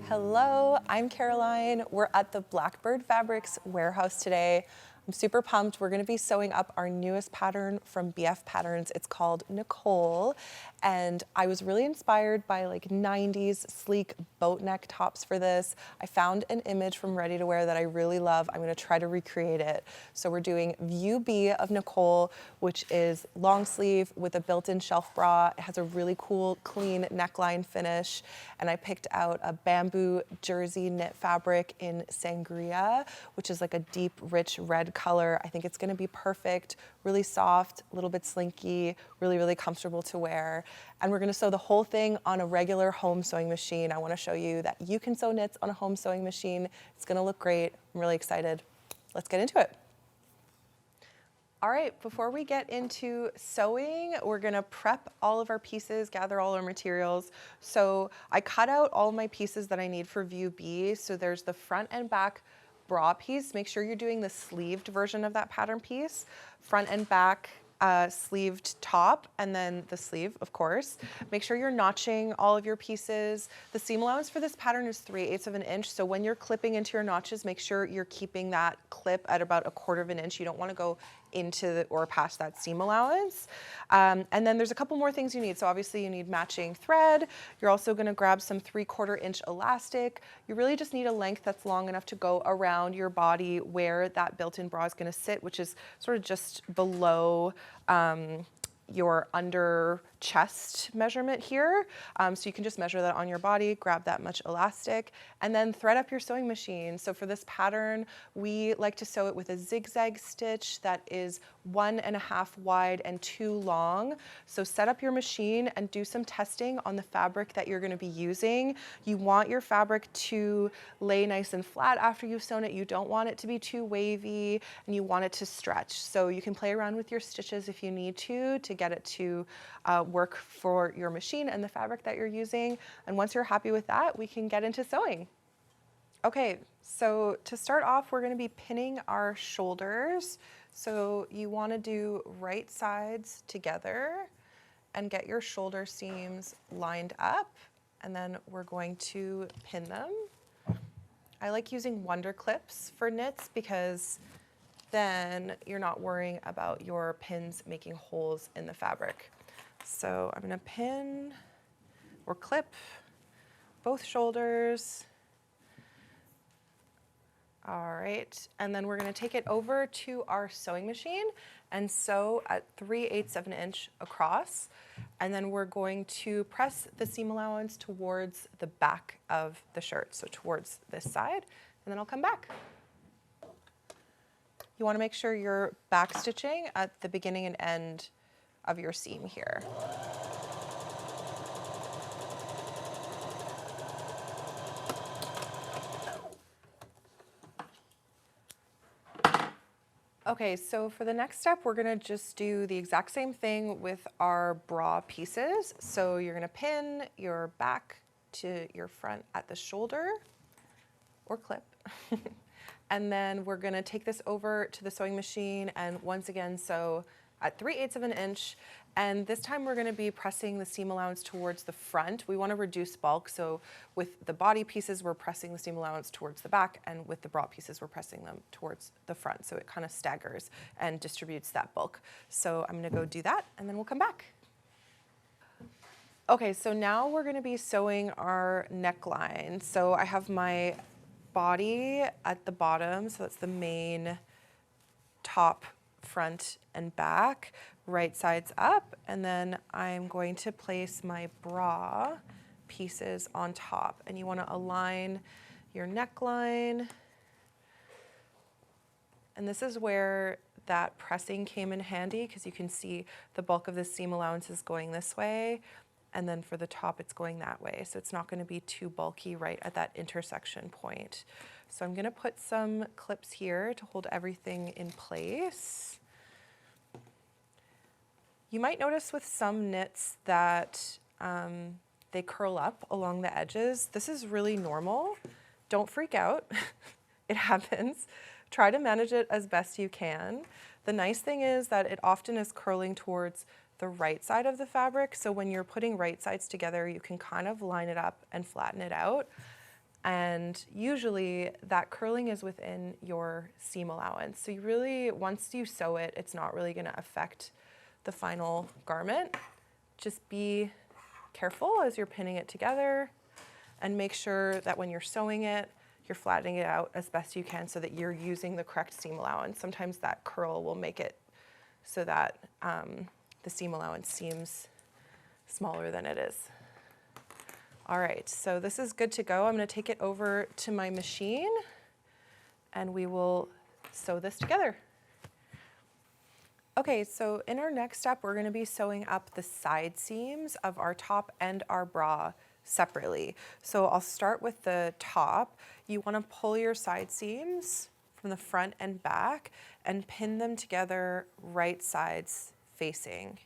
Hello, I'm Caroline. We're at the Blackbird Fabrics warehouse today. I'm super pumped. We're gonna be sewing up our newest pattern from BF Patterns. It's called Nicole. And I was really inspired by like 90s sleek boat neck tops for this. I found an image from Ready to Wear that I really love. I'm gonna try to recreate it. So we're doing View B of Nicole, which is long sleeve with a built-in shelf bra. It has a really cool, clean neckline finish. And I picked out a bamboo jersey knit fabric in Sangria, which is like a deep, rich red color. I think it's gonna be perfect, really soft, a little bit slinky, really, really comfortable to wear. And we're gonna sew the whole thing on a regular home sewing machine. I wanna show you that you can sew knits on a home sewing machine. It's gonna look great. I'm really excited. Let's get into it. All right, before we get into sewing, we're gonna prep all of our pieces, gather all our materials. So I cut out all my pieces that I need for View B. So there's the front and back bra piece. Make sure you're doing the sleeved version of that pattern piece. Front and back sleeved top, and then the sleeve, of course. Make sure you're notching all of your pieces. The seam allowance for this pattern is 3/8 of an inch. So when you're clipping into your notches, make sure you're keeping that clip at about 1/4 of an inch. You don't wanna go into or past that seam allowance. And then there's a couple more things you need. So obviously you need matching thread. You're also gonna grab some 3/4 inch elastic. You really just need a length that's long enough to go around your body where that built-in bra is gonna sit, which is sort of just below your under chest measurement here. So you can just measure that on your body, grab that much elastic, and then thread up your sewing machine. So for this pattern, we like to sew it with a zigzag stitch that is 1.5 wide and 2 long. So set up your machine and do some testing on the fabric that you're gonna be using. You want your fabric to lay nice and flat after you've sewn it. You don't want it to be too wavy, and you want it to stretch. So you can play around with your stitches if you need to get it to work for your machine and the fabric that you're using. And once you're happy with that, we can get into sewing. Okay, so to start off, we're gonna be pinning our shoulders. So you wanna do right sides together and get your shoulder seams lined up. And then we're going to pin them. I like using Wonder Clips for knits because then you're not worrying about your pins making holes in the fabric. So I'm gonna pin or clip both shoulders. All right, and then we're gonna take it over to our sewing machine and sew at 3/8 of an inch across. And then we're going to press the seam allowance towards the back of the shirt, so towards this side, and then I'll come back. You wanna make sure you're back stitching at the beginning and end of your seam here. Okay, so for the next step, we're gonna just do the exact same thing with our bra pieces. So you're gonna pin your back to your front at the shoulder, or clip. And then we're gonna take this over to the sewing machine and once again sew at 3/8 of an inch. And this time we're gonna be pressing the seam allowance towards the front. We wanna reduce bulk, so with the body pieces, we're pressing the seam allowance towards the back, and with the bra pieces, we're pressing them towards the front. So it kind of staggers and distributes that bulk. So I'm gonna go do that, and then we'll come back. Okay, so now we're gonna be sewing our neckline. So I have my body at the bottom, so that's the main top, front, and back, right sides up, and then I'm going to place my bra pieces on top. And you want to align your neckline. And this is where that pressing came in handy because you can see the bulk of the seam allowance is going this way, and then for the top it's going that way. So it's not going to be too bulky right at that intersection point. So I'm going to put some clips here to hold everything in place. You might notice with some knits that they curl up along the edges. This is really normal. Don't freak out. It happens. Try to manage it as best you can. The nice thing is that it often is curling towards the right side of the fabric. So when you're putting right sides together, you can kind of line it up and flatten it out. And usually that curling is within your seam allowance. So you really, once you sew it, it's not really gonna affect the final garment. Just be careful as you're pinning it together and make sure that when you're sewing it, you're flattening it out as best you can so that you're using the correct seam allowance. Sometimes that curl will make it so that the seam allowance seems smaller than it is. All right, so this is good to go. I'm gonna take it over to my machine and we will sew this together. Okay, so in our next step, we're gonna be sewing up the side seams of our top and our bra separately. So I'll start with the top. You wanna pull your side seams from the front and back and pin them together right sides facing.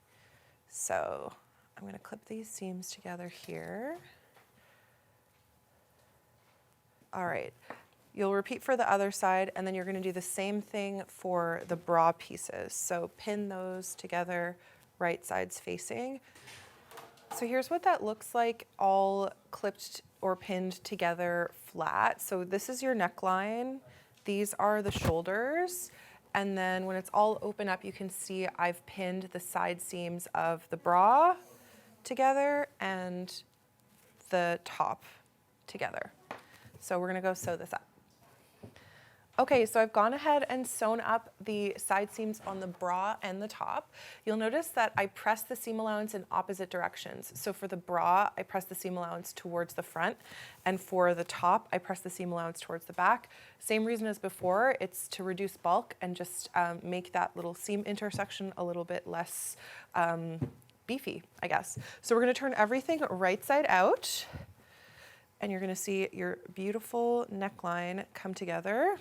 So I'm gonna clip these seams together here. All right, you'll repeat for the other side and then you're gonna do the same thing for the bra pieces. So pin those together right sides facing. So here's what that looks like, all clipped or pinned together flat. So this is your neckline. These are the shoulders. And then when it's all open up, you can see I've pinned the side seams of the bra together and the top together. So we're gonna go sew this up. Okay, so I've gone ahead and sewn up the side seams on the bra and the top. You'll notice that I press the seam allowance in opposite directions. So for the bra, I press the seam allowance towards the front, and for the top, I press the seam allowance towards the back. Same reason as before, it's to reduce bulk and just make that little seam intersection a little bit less beefy, I guess. So we're gonna turn everything right side out, and you're gonna see your beautiful neckline come together.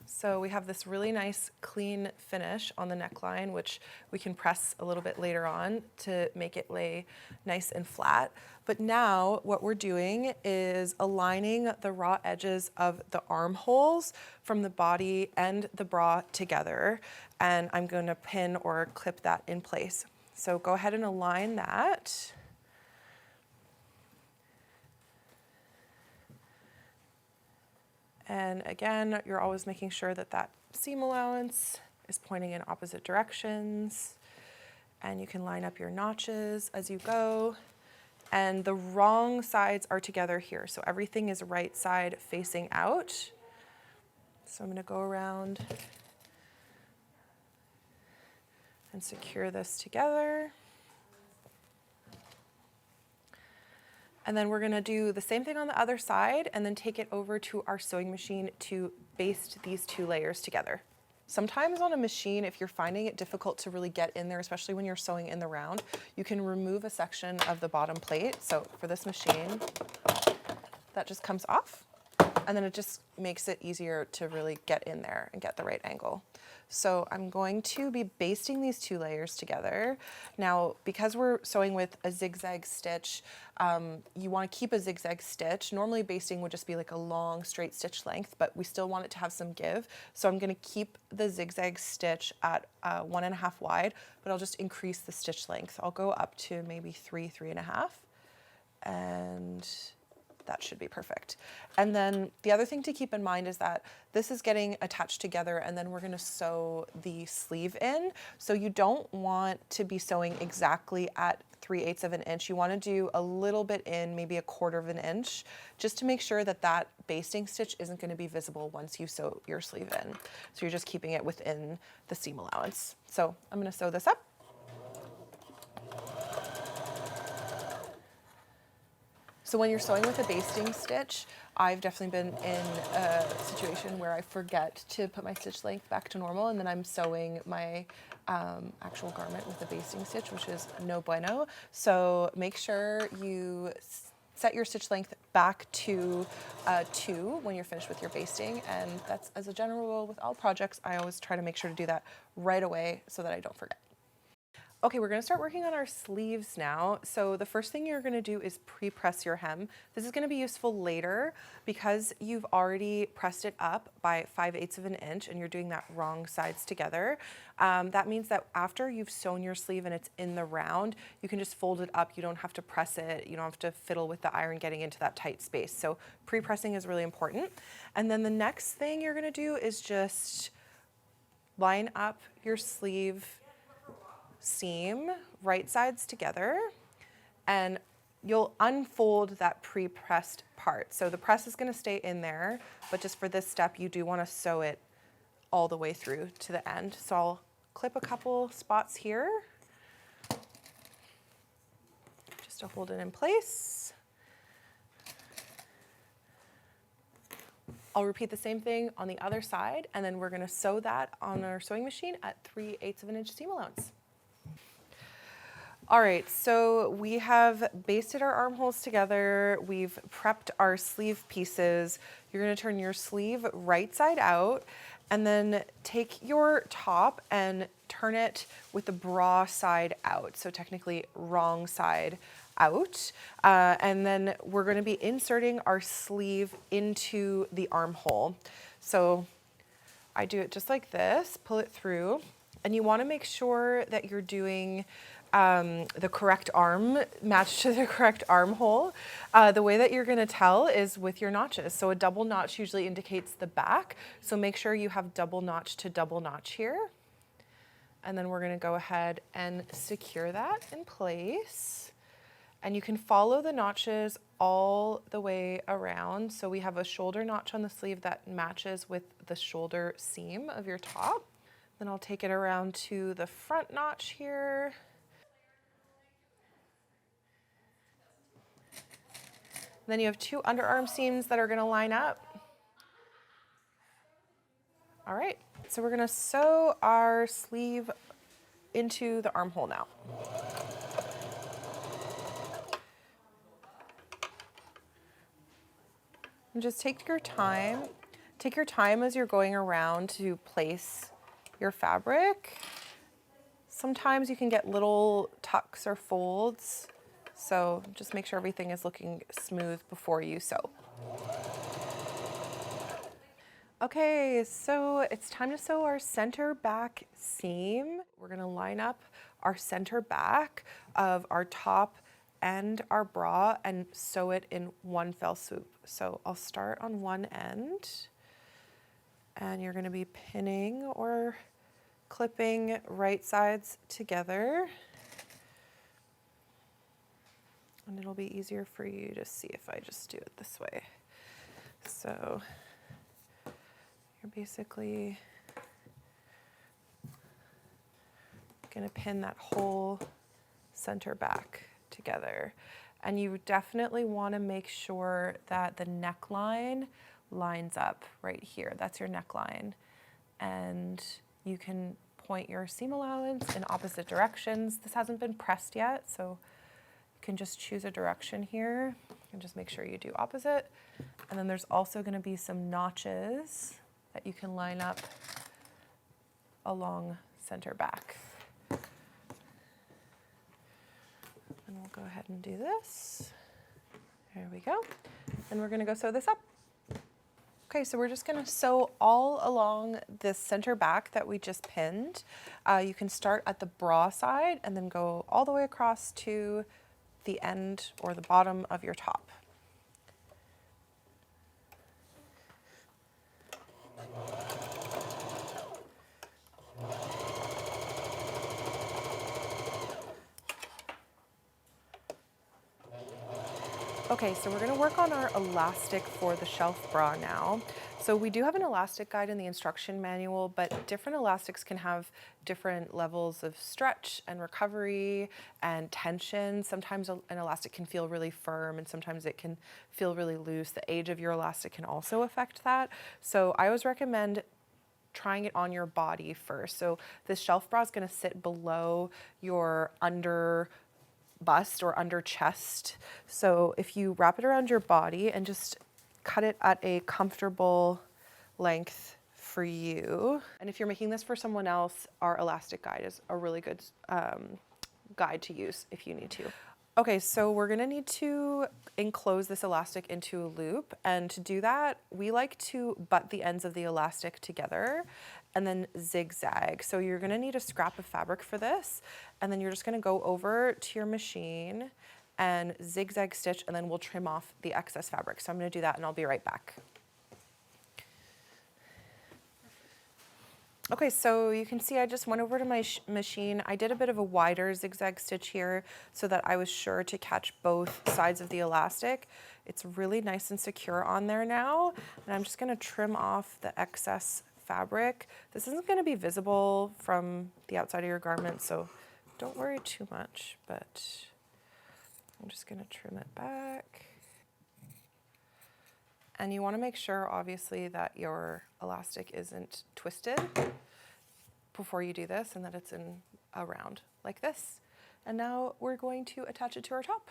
So we have this really nice clean finish on the neckline, which we can press a little bit later on to make it lay nice and flat. But now what we're doing is aligning the raw edges of the armholes from the body and the bra together. And I'm going to pin or clip that in place. So go ahead and align that. And again, you're always making sure that that seam allowance is pointing in opposite directions. And you can line up your notches as you go. And the wrong sides are together here. So everything is right side facing out. So I'm gonna go around and secure this together. And then we're gonna do the same thing on the other side and then take it over to our sewing machine to baste these two layers together. Sometimes on a machine, if you're finding it difficult to really get in there, especially when you're sewing in the round, you can remove a section of the bottom plate. So for this machine, that just comes off, and then it just makes it easier to really get in there and get the right angle. So I'm going to be basting these two layers together. Now, because we're sewing with a zigzag stitch, you want to keep a zigzag stitch. Normally basting would just be like a long straight stitch length, but we still want it to have some give. So I'm going to keep the zigzag stitch at 1.5 wide, but I'll just increase the stitch length. I'll go up to maybe 3.5, and that should be perfect. And then the other thing to keep in mind is that this is getting attached together, and then we're gonna sew the sleeve in. So you don't want to be sewing exactly at 3/8 of an inch. You wanna do a little bit in, maybe 1/4 of an inch, just to make sure that that basting stitch isn't gonna be visible once you sew your sleeve in. So you're just keeping it within the seam allowance. So I'm gonna sew this up. So when you're sewing with a basting stitch, I've definitely been in a situation where I forget to put my stitch length back to normal, and then I'm sewing my actual garment with a basting stitch, which is no bueno. So make sure you set your stitch length back to 2 when you're finished with your basting, and that's, as a general rule with all projects, I always try to make sure to do that right away so that I don't forget. Okay, we're gonna start working on our sleeves now. So the first thing you're gonna do is pre-press your hem. This is gonna be useful later because you've already pressed it up by 5/8 of an inch and you're doing that wrong sides together. That means that after you've sewn your sleeve and it's in the round, you can just fold it up. You don't have to press it. You don't have to fiddle with the iron getting into that tight space. So pre-pressing is really important. And then the next thing you're gonna do is just line up your sleeve seam right sides together, and you'll unfold that pre-pressed part. So the press is going to stay in there, but just for this step you do want to sew it all the way through to the end. So I'll clip a couple spots here just to hold it in place. I'll repeat the same thing on the other side, and then we're going to sew that on our sewing machine at 3/8 of an inch seam allowance. All right, so we have basted our armholes together. We've prepped our sleeve pieces. You're gonna turn your sleeve right side out and then take your top and turn it with the bra side out. So technically wrong side out. And then we're gonna be inserting our sleeve into the armhole. So I do it just like this, pull it through, and you wanna make sure that you're doing the correct arm matched to the correct armhole. The way that you're gonna tell is with your notches. So a double notch usually indicates the back. So make sure you have double notch to double notch here. And then we're gonna go ahead and secure that in place. And you can follow the notches all the way around. So we have a shoulder notch on the sleeve that matches with the shoulder seam of your top. Then I'll take it around to the front notch here. Then you have two underarm seams that are gonna line up. All right, so we're gonna sew our sleeve into the armhole now. And just take your time. Take your time as you're going around to place your fabric. Sometimes you can get little tucks or folds. So just make sure everything is looking smooth before you sew. Okay, so it's time to sew our center back seam. We're gonna line up our center back of our top and our bra and sew it in one fell swoop. So I'll start on one end, and you're gonna be pinning or clipping right sides together. And it'll be easier for you to see if I just do it this way. So you're basically gonna pin that whole center back together. And you definitely wanna make sure that the neckline lines up right here. That's your neckline. And you can point your seam allowance in opposite directions. This hasn't been pressed yet, so you can just choose a direction here and just make sure you do opposite. And then there's also gonna be some notches that you can line up along center back. And we'll go ahead and do this. There we go. And we're gonna go sew this up. Okay, so we're just gonna sew all along this center back that we just pinned. You can start at the bra side and then go all the way across to the end or the bottom of your top. Okay, so we're gonna work on our elastic for the shelf bra now. So we do have an elastic guide in the instruction manual, but different elastics can have different levels of stretch and recovery and tension. Sometimes an elastic can feel really firm and sometimes it can feel really loose. The age of your elastic can also affect that. So I always recommend trying it on your body first. So this shelf bra is gonna sit below your under bust or under chest. So if you wrap it around your body and just cut it at a comfortable length for for you. And if you're making this for someone else, our elastic guide is a really good guide to use if you need to. Okay, so we're gonna need to enclose this elastic into a loop, and to do that, we like to butt the ends of the elastic together and then zigzag. So you're gonna need a scrap of fabric for this, and then you're just gonna go over to your machine and zigzag stitch, and then we'll trim off the excess fabric. So I'm gonna do that and I'll be right back. Okay, so you can see I just went over to my machine. I did a bit of a wider zigzag stitch here so that I was sure to catch both sides of the elastic. It's really nice and secure on there now. And I'm just gonna trim off the excess fabric. This isn't gonna be visible from the outside of your garment, so don't worry too much, but I'm just gonna trim it back. And you wanna make sure, obviously, that your elastic isn't twisted before you do this, and that it's in a round like this. And now we're going to attach it to our top.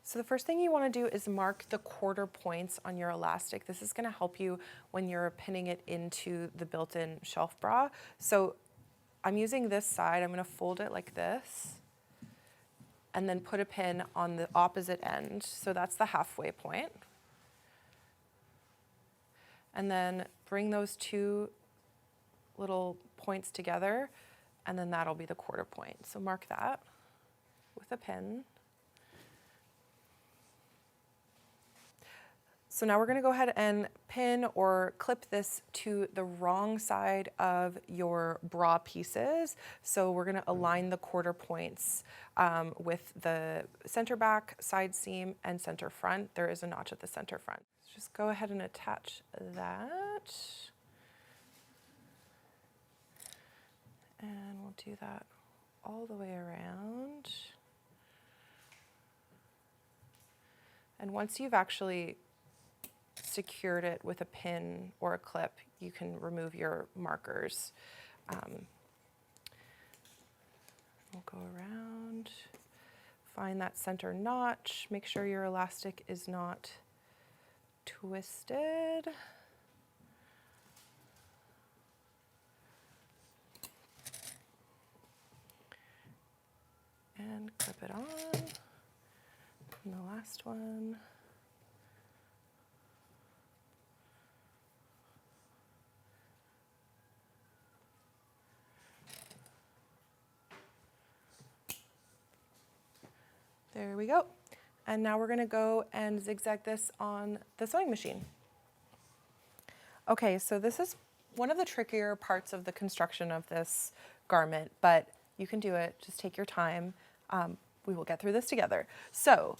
So the first thing you wanna do is mark the quarter points on your elastic. This is gonna help you when you're pinning it into the built-in shelf bra. So I'm using this side, I'm gonna fold it like this, and then put a pin on the opposite end. So that's the halfway point. And then bring those two little points together, and then that'll be the quarter point. So mark that with a pin. So now we're gonna go ahead and pin or clip this to the wrong side of your bra pieces. So we're gonna align the quarter points with the center back, side seam, and center front. There is a notch at the center front. Just go ahead and attach that. And we'll do that all the way around. And once you've actually secured it with a pin or a clip, you can remove your markers. We'll go around, find that center notch, make sure your elastic is not twisted. And clip it on. And the last one. There we go. And now we're gonna go and zigzag this on the sewing machine. Okay, so this is one of the trickier parts of the construction of this garment, but you can do it, just take your time. We will get through this together. So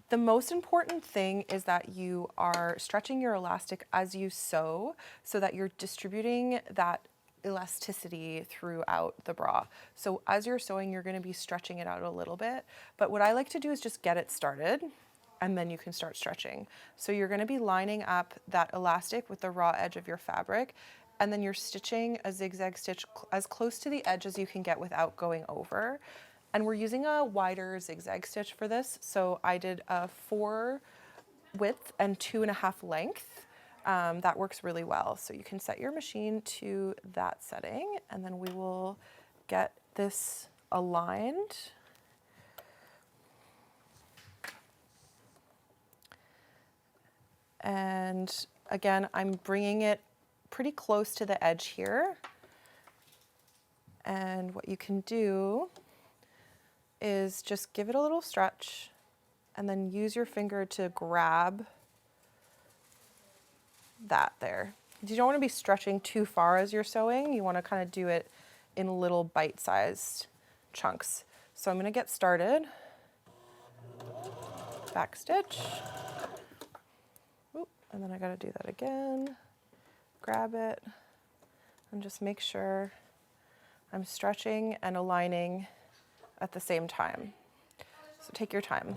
the most important thing is that you are stretching your elastic as you sew so that you're distributing that elasticity throughout the bra. So as you're sewing, you're gonna be stretching it out a little bit, but what I like to do is just get it started and then you can start stretching. So you're gonna be lining up that elastic with the raw edge of your fabric, and then you're stitching a zigzag stitch as close to the edge as you can get without going over. And we're using a wider zigzag stitch for this. So I did a 4 width and 2.5 length. That works really well. So you can set your machine to that setting, and then we will get this aligned. And again, I'm bringing it pretty close to the edge here. And what you can do is just give it a little stretch and then use your finger to grab that there. You don't want to be stretching too far as you're sewing. You want to kind of do it in little bite-sized chunks. So I'm going to get started. Back stitch. Oop, and then I got to do that again. Grab it and just make sure I'm stretching and aligning at the same time. So take your time.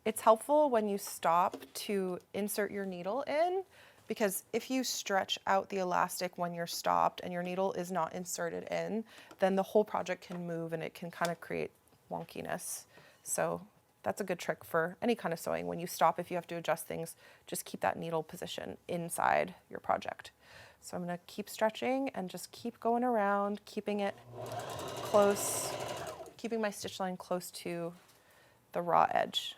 It's helpful when you stop to insert your needle in, because if you stretch out the elastic when you're stopped and your needle is not inserted in, then the whole project can move and it can kind of create wonkiness. So that's a good trick for any kind of sewing. When you stop, if you have to adjust things, just keep that needle position inside your project. So I'm gonna keep stretching and just keep going around, keeping it close, keeping my stitch line close to the raw edge.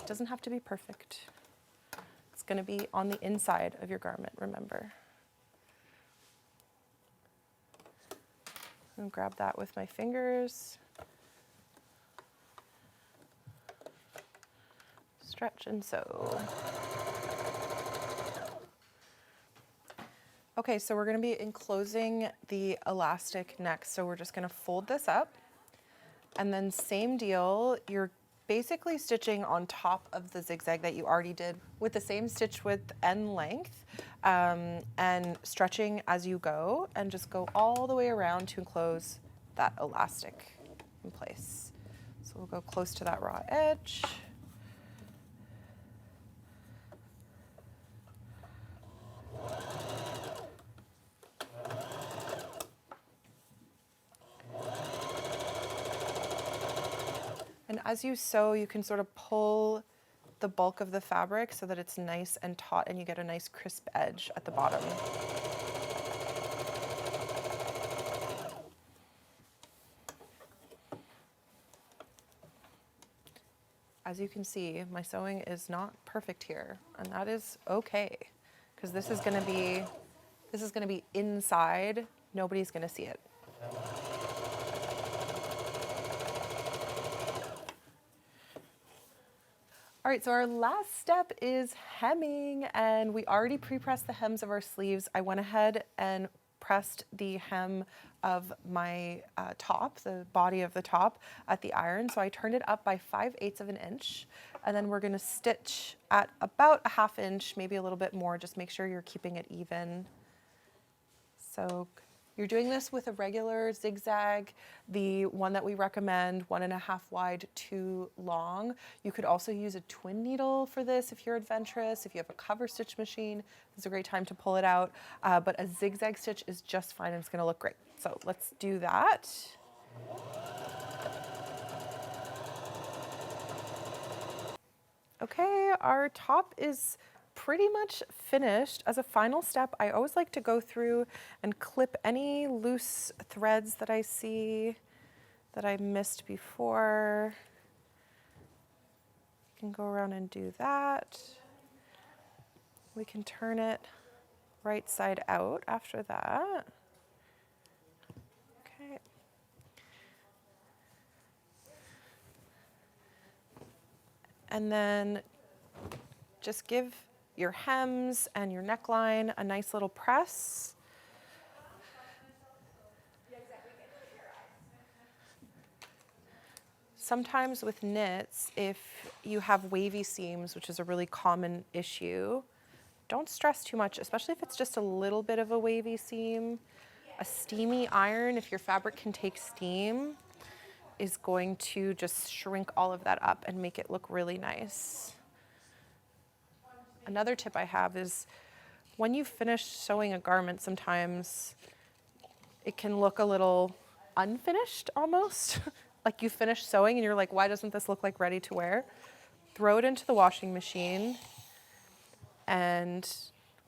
It doesn't have to be perfect. It's gonna be on the inside of your garment, remember. And grab that with my fingers. Stretch and sew. Okay, so we're gonna be enclosing the elastic next. So we're just gonna fold this up, and then same deal, you're basically stitching on top of the zigzag that you already did with the same stitch width and length, and stretching as you go, and just go all the way around to enclose that elastic in place. So we'll go close to that raw edge. And as you sew, you can sort of pull the bulk of the fabric so that it's nice and taut and you get a nice crisp edge at the bottom. As you can see, my sewing is not perfect here, and that is okay, because this is gonna be inside. Nobody's gonna see it. All right, so our last step is hemming, and we already pre-pressed the hems of our sleeves. I went ahead and pressed the hem of my top, the body of the top, at the iron. So I turned it up by 5/8 of an inch, and then we're gonna stitch at about a 1/2 inch, maybe a little bit more. Just make sure you're keeping it even. So you're doing this with a regular zigzag, the one that we recommend, 1.5 wide, 2 long. You could also use a twin needle for this if you're adventurous. If you have a cover stitch machine, it's a great time to pull it out. But a zigzag stitch is just fine and it's gonna look great. So let's do that. Okay, our top is pretty much finished. As a final step, I always like to go through and clip any loose threads that I see that I missed before. You can go around and do that. We can turn it right side out after that. Okay. And then just give your hems and your neckline a nice little press. Sometimes with knits, if you have wavy seams, which is a really common issue, don't stress too much, especially if it's just a little bit of a wavy seam. A steamy iron, if your fabric can take steam, is going to just shrink all of that up and make it look really nice. Another tip I have is when you finish sewing a garment, sometimes it can look a little unfinished almost. Like you finish sewing and you're like, why doesn't this look like ready to wear? Throw it into the washing machine, and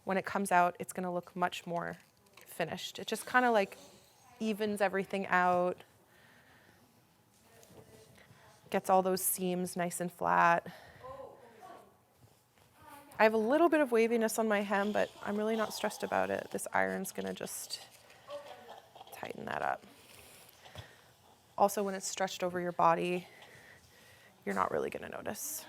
when it comes out, it's gonna look much more finished. It just kind of like evens everything out, gets all those seams nice and flat. I have a little bit of waviness on my hem, but I'm really not stressed about it. This iron's gonna just tighten that up. Also, when it's stretched over your body, you're not really gonna notice.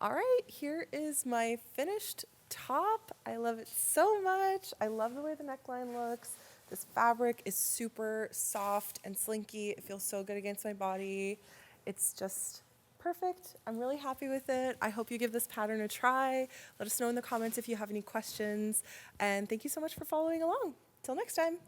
All right, here is my finished top. I love it so much. I love the way the neckline looks. This fabric is super soft and slinky. It feels so good against my body. It's just perfect. I'm really happy with it. I hope you give this pattern a try. Let us know in the comments if you have any questions. And thank you so much for following along. Till next time.